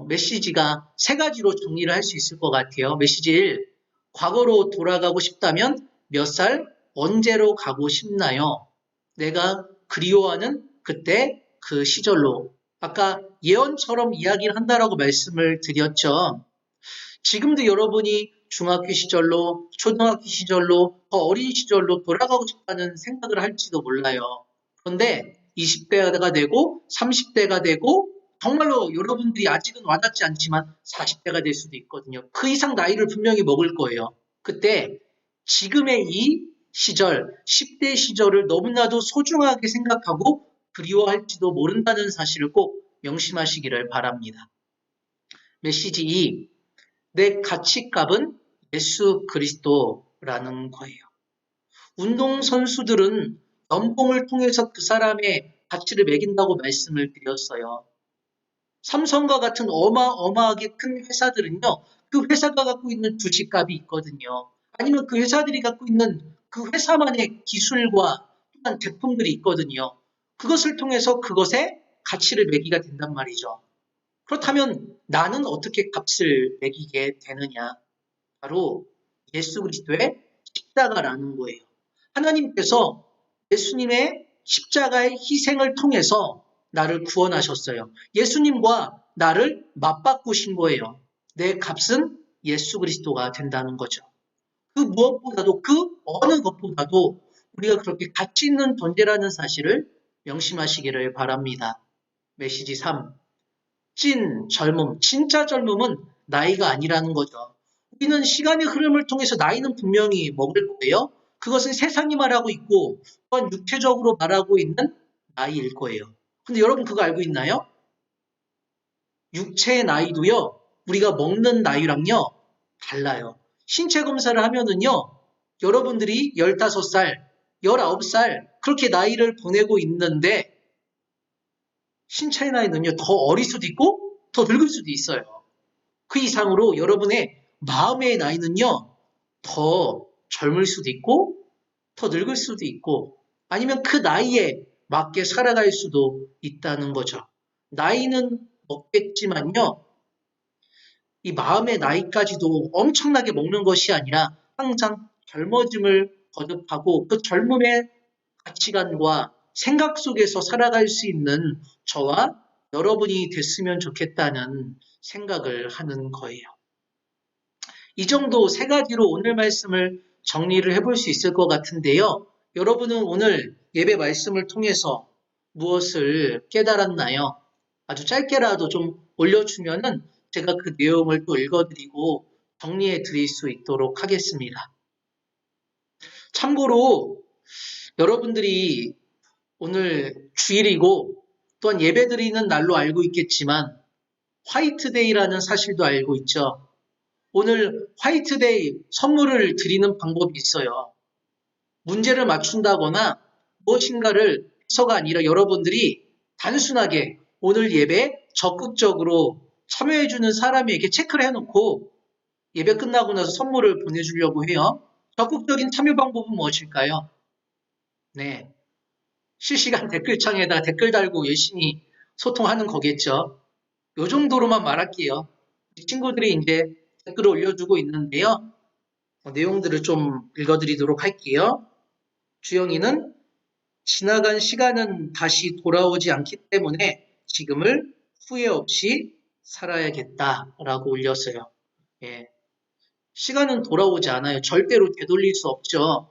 메시지가 세 가지로 정리를 할 수 있을 것 같아요. 메시지 1, 과거로 돌아가고 싶다면 몇 살, 언제로 가고 싶나요? 내가 그리워하는 그때 그 시절로. 아까 예언처럼 이야기를 한다라고 말씀을 드렸죠. 지금도 여러분이 중학교 시절로, 초등학교 시절로, 더 어린 시절로 돌아가고 싶다는 생각을 할지도 몰라요. 그런데 20대가 되고 30대가 되고 정말로 여러분들이 아직은 와닿지 않지만 40대가 될 수도 있거든요. 그 이상 나이를 분명히 먹을 거예요. 그때 지금의 이 시절, 10대 시절을 너무나도 소중하게 생각하고 그리워할지도 모른다는 사실을 꼭 명심하시기를 바랍니다. 메시지 2, 내 가치값은 예수 그리스도라는 거예요. 운동선수들은 연봉을 통해서 그 사람의 가치를 매긴다고 말씀을 드렸어요. 삼성과 같은 어마어마하게 큰 회사들은요, 그 회사가 갖고 있는 주식값이 있거든요. 아니면 그 회사들이 갖고 있는 그 회사만의 기술과 또한 제품들이 있거든요. 그것을 통해서 그것에 가치를 매기가 된단 말이죠. 그렇다면 나는 어떻게 값을 매기게 되느냐? 바로 예수 그리스도의 십자가라는 거예요. 하나님께서 예수님의 십자가의 희생을 통해서 나를 구원하셨어요. 예수님과 나를 맞바꾸신 거예요. 내 값은 예수 그리스도가 된다는 거죠. 그 무엇보다도 그 어느 것보다도 우리가 그렇게 가치 있는 존재라는 사실을 명심하시기를 바랍니다. 메시지 3. 찐 젊음, 진짜 젊음은 나이가 아니라는 거죠. 우리는 시간의 흐름을 통해서 나이는 분명히 먹을 거예요. 그것은 세상이 말하고 있고 또한 육체적으로 말하고 있는 나이일 거예요. 근데 여러분 그거 알고 있나요? 육체의 나이도요, 우리가 먹는 나이랑요, 달라요. 신체 검사를 하면은요, 여러분들이 15살, 19살, 그렇게 나이를 보내고 있는데, 신체의 나이는요, 더 어릴 수도 있고, 더 늙을 수도 있어요. 그 이상으로 여러분의 마음의 나이는요, 더 젊을 수도 있고, 더 늙을 수도 있고, 아니면 그 나이에 맞게 살아갈 수도 있다는 거죠. 나이는 먹겠지만요, 이 마음의 나이까지도 엄청나게 먹는 것이 아니라 항상 젊어짐을 거듭하고 그 젊음의 가치관과 생각 속에서 살아갈 수 있는 저와 여러분이 됐으면 좋겠다는 생각을 하는 거예요. 이 정도 세 가지로 오늘 말씀을 정리를 해볼 수 있을 것 같은데요. 여러분은 오늘 예배 말씀을 통해서 무엇을 깨달았나요? 아주 짧게라도 좀 올려주면은 제가 그 내용을 또 읽어드리고 정리해 드릴 수 있도록 하겠습니다. 참고로 여러분들이 오늘 주일이고 또한 예배 드리는 날로 알고 있겠지만 화이트데이라는 사실도 알고 있죠. 오늘 화이트데이 선물을 드리는 방법이 있어요. 문제를 맞춘다거나 무엇인가를 해서가 아니라 여러분들이 단순하게 오늘 예배 적극적으로 참여해주는 사람에게 체크를 해놓고 예배 끝나고 나서 선물을 보내주려고 해요. 적극적인 참여 방법은 무엇일까요? 네. 실시간 댓글창에다 댓글 달고 열심히 소통하는 거겠죠. 요 정도로만 말할게요. 친구들이 이제 댓글을 올려주고 있는데요. 내용들을 좀 읽어드리도록 할게요. 주영이는 지나간 시간은 다시 돌아오지 않기 때문에 지금을 후회 없이 살아야겠다라고 올렸어요. 예. 시간은 돌아오지 않아요. 절대로 되돌릴 수 없죠.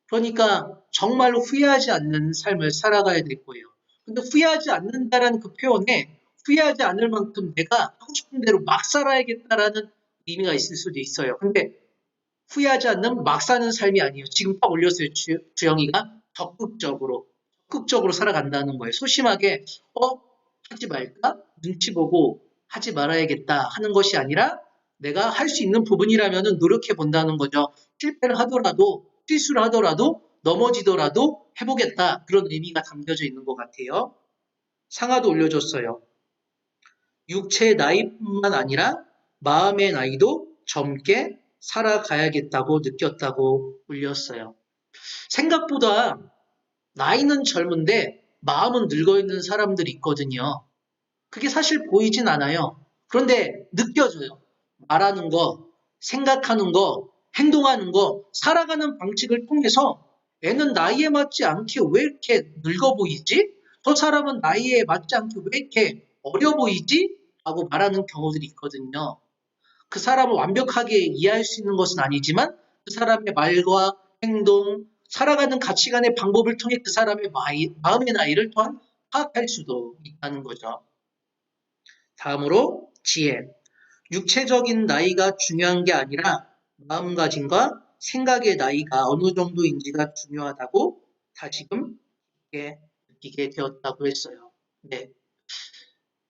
그러니까 정말로 후회하지 않는 삶을 살아가야 될 거예요. 근데 후회하지 않는다라는 그 표현에 후회하지 않을 만큼 내가 하고 싶은 대로 막 살아야겠다라는 의미가 있을 수도 있어요. 근데 후회하지 않는 막 사는 삶이 아니에요. 지금 딱 올렸어요. 주영이가 적극적으로 살아간다는 거예요. 소심하게 하지 말까? 눈치 보고 하지 말아야겠다 하는 것이 아니라 내가 할 수 있는 부분이라면 노력해 본다는 거죠. 실패를 하더라도 실수를 하더라도 넘어지더라도 해보겠다. 그런 의미가 담겨져 있는 것 같아요. 상하도 올려줬어요. 육체의 나이뿐만 아니라 마음의 나이도 젊게 살아가야겠다고 느꼈다고 올렸어요. 생각보다 나이는 젊은데 마음은 늙어있는 사람들이 있거든요. 그게 사실 보이진 않아요. 그런데 느껴져요. 말하는 거, 생각하는 거, 행동하는 거, 살아가는 방식을 통해서 애는 나이에 맞지 않게 왜 이렇게 늙어 보이지? 저 사람은 나이에 맞지 않게 왜 이렇게 어려 보이지? 라고 말하는 경우들이 있거든요. 그 사람을 완벽하게 이해할 수 있는 것은 아니지만 그 사람의 말과 행동, 살아가는 가치관의 방법을 통해 그 사람의 마음의 나이를 또한 파악할 수도 있다는 거죠. 다음으로 지혜. 육체적인 나이가 중요한 게 아니라 마음가짐과 생각의 나이가 어느 정도인지가 중요하다고 다시금 느끼게 되었다고 했어요. 네.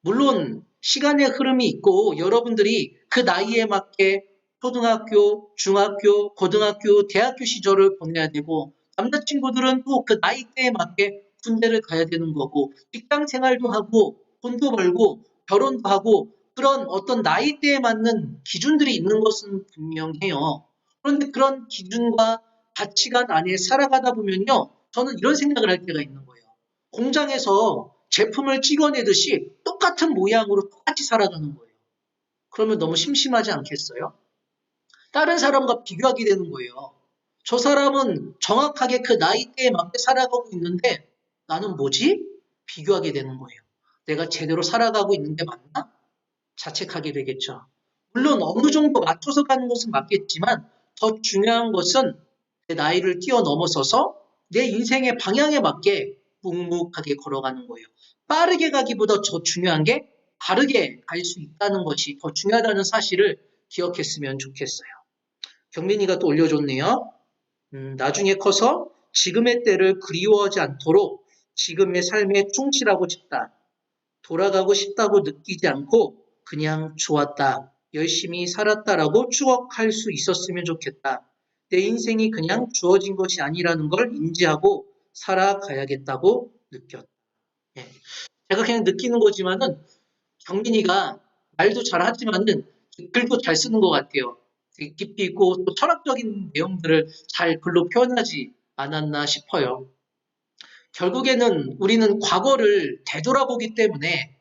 물론 시간의 흐름이 있고 여러분들이 그 나이에 맞게 초등학교, 중학교, 고등학교, 대학교 시절을 보내야 되고 남자친구들은 또 그 나이대에 맞게 군대를 가야 되는 거고 직장 생활도 하고 돈도 벌고 결혼도 하고 그런 어떤 나이대에 맞는 기준들이 있는 것은 분명해요. 그런데 그런 기준과 가치관 안에 살아가다 보면요. 저는 이런 생각을 할 때가 있는 거예요. 공장에서 제품을 찍어내듯이 똑같은 모양으로 똑같이 살아가는 거예요. 그러면 너무 심심하지 않겠어요? 다른 사람과 비교하게 되는 거예요. 저 사람은 정확하게 그 나이대에 맞게 살아가고 있는데 나는 뭐지? 비교하게 되는 거예요. 내가 제대로 살아가고 있는 게 맞나? 자책하게 되겠죠. 물론 어느 정도 맞춰서 가는 것은 맞겠지만 더 중요한 것은 내 나이를 뛰어넘어서서 내 인생의 방향에 맞게 묵묵하게 걸어가는 거예요. 빠르게 가기보다 더 중요한 게 바르게 갈 수 있다는 것이 더 중요하다는 사실을 기억했으면 좋겠어요. 경민이가 또 올려줬네요. 나중에 커서 지금의 때를 그리워하지 않도록 지금의 삶에 충실하고 싶다. 돌아가고 싶다고 느끼지 않고 그냥 좋았다. 열심히 살았다라고 추억할 수 있었으면 좋겠다. 내 인생이 그냥 주어진 것이 아니라는 걸 인지하고 살아가야겠다고 느꼈다. 예. 제가 그냥 느끼는 거지만은 경민이가 말도 잘하지만은 글도 잘 쓰는 것 같아요. 되게 깊이 있고 또 철학적인 내용들을 잘 글로 표현하지 않았나 싶어요. 결국에는 우리는 과거를 되돌아보기 때문에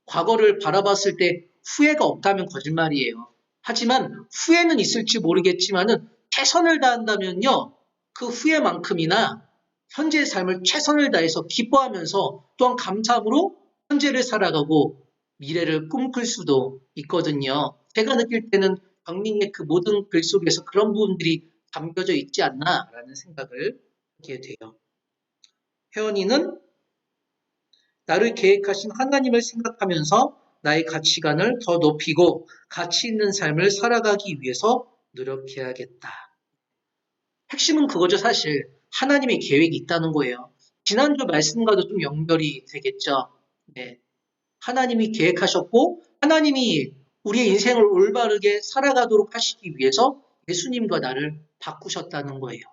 과거를 바라봤을 때 후회가 없다면 거짓말이에요. 하지만 후회는 있을지 모르겠지만은 최선을 다한다면요. 그 후회만큼이나 현재의 삶을 최선을 다해서 기뻐하면서 또한 감사함으로 현재를 살아가고 미래를 꿈꿀 수도 있거든요. 제가 느낄 때는 박민의 그 모든 글 속에서 그런 부분들이 담겨져 있지 않나라는 생각을 하게 돼요. 혜원이는 나를 계획하신 하나님을 생각하면서 나의 가치관을 더 높이고 가치 있는 삶을 살아가기 위해서 노력해야겠다. 핵심은 그거죠, 사실. 하나님의 계획이 있다는 거예요. 지난주 말씀과도 좀 연결이 되겠죠. 네. 하나님이 계획하셨고 하나님이 우리의 인생을 올바르게 살아가도록 하시기 위해서 예수님과 나를 바꾸셨다는 거예요.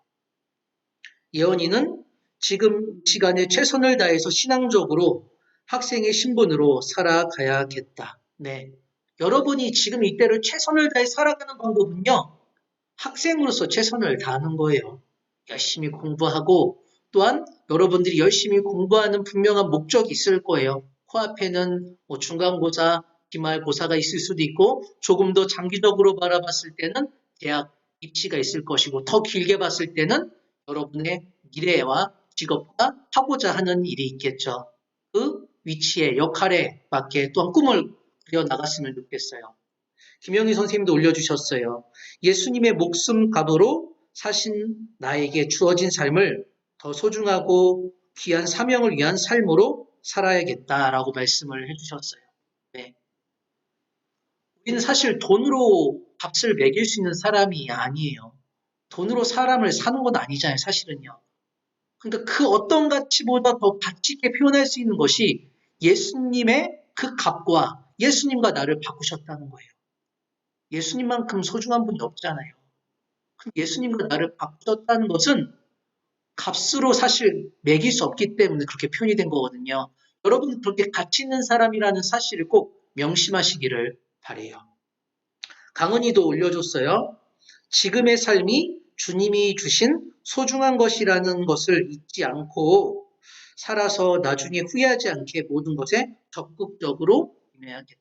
예언이는 지금 시간에 최선을 다해서 신앙적으로 학생의 신분으로 살아가야겠다. 네. 여러분이 지금 이때를 최선을 다해 살아가는 방법은요. 학생으로서 최선을 다하는 거예요. 열심히 공부하고 또한 여러분들이 열심히 공부하는 분명한 목적이 있을 거예요. 코앞에는 뭐 중간고사, 기말고사가 있을 수도 있고 조금 더 장기적으로 바라봤을 때는 대학 입시가 있을 것이고 더 길게 봤을 때는 여러분의 미래와 직업과 하고자 하는 일이 있겠죠. 그 위치에 역할에 맞게 또한 꿈을 그려 나갔으면 좋겠어요. 김영희 선생님도 올려주셨어요. 예수님의 목숨 값으로 사신 나에게 주어진 삶을 더 소중하고 귀한 사명을 위한 삶으로 살아야겠다라고 말씀을 해주셨어요. 네. 우리는 사실 돈으로 값을 매길 수 있는 사람이 아니에요. 돈으로 사람을 사는 건 아니잖아요, 사실은요. 그러니까 그 어떤 가치보다 더 가치 있게 표현할 수 있는 것이 예수님의 그 값과 예수님과 나를 바꾸셨다는 거예요. 예수님만큼 소중한 분이 없잖아요. 예수님과 나를 바꾸셨다는 것은 값으로 사실 매길 수 없기 때문에 그렇게 표현이 된 거거든요. 여러분 그렇게 가치 있는 사람이라는 사실을 꼭 명심하시기를 바래요. 강은이도 올려줬어요. 지금의 삶이 주님이 주신 소중한 것이라는 것을 잊지 않고 살아서 나중에 후회하지 않게 모든 것에 적극적으로 임해야겠다.